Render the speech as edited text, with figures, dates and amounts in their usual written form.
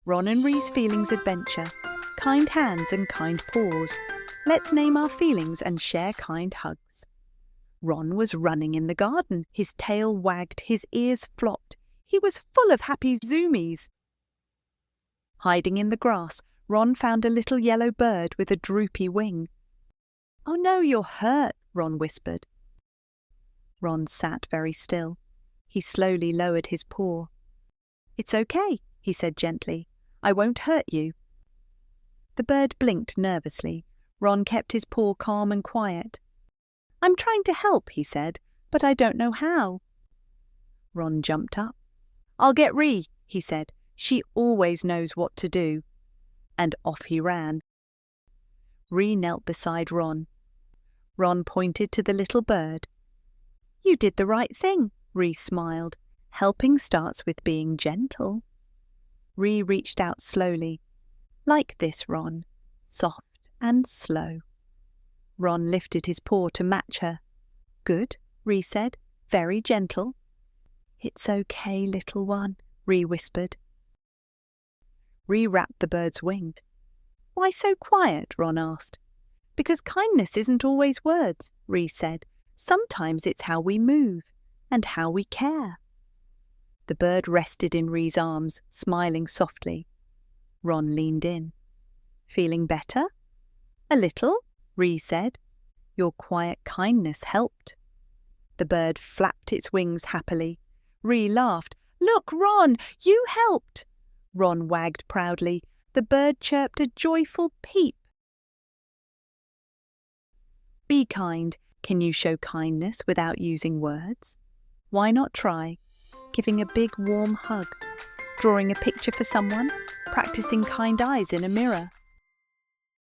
Ron and Ree's Feelings Adventure. Kind hands and kind paws. Let's name our feelings and share kind hugs. Ron was running in the garden. His tail wagged, his ears flopped. He was full of happy zoomies. Hiding in the grass, Ron found a little yellow bird with a droopy wing. "Oh no, you're hurt," Ron whispered. Ron sat very still. He slowly lowered his paw. "It's okay," he said gently. "I won't hurt you." The bird blinked nervously. Ron kept his paw calm and quiet. "I'm trying to help," he said, "but I don't know how." Ron jumped up. "I'll get Ree," he said. "She always knows what to do." And off he ran. Ree knelt beside Ron. Ron pointed to the little bird. "You did the right thing," Ree smiled. "Helping starts with being gentle." Ree reached out slowly. "Like this, Ron. Soft and slow." Ron lifted his paw to match her. "Good," Ree said. "Very gentle." "It's okay, little one," Ree whispered. Ree wrapped the bird's wing. "Why so quiet?" Ron asked. "Because kindness isn't always words," Ree said. "Sometimes it's how we move and how we care." The bird rested in Ree's arms, smiling softly. Ron leaned in. "Feeling better?" "A little," Ree said. "Your quiet kindness helped." The bird flapped its wings happily. Ree laughed. "Look, Ron, you helped!" Ron wagged proudly. The bird chirped a joyful peep. Be kind. Can you show kindness without using words? Why not try giving a big warm hug, drawing a picture for someone, practicing kind eyes in a mirror,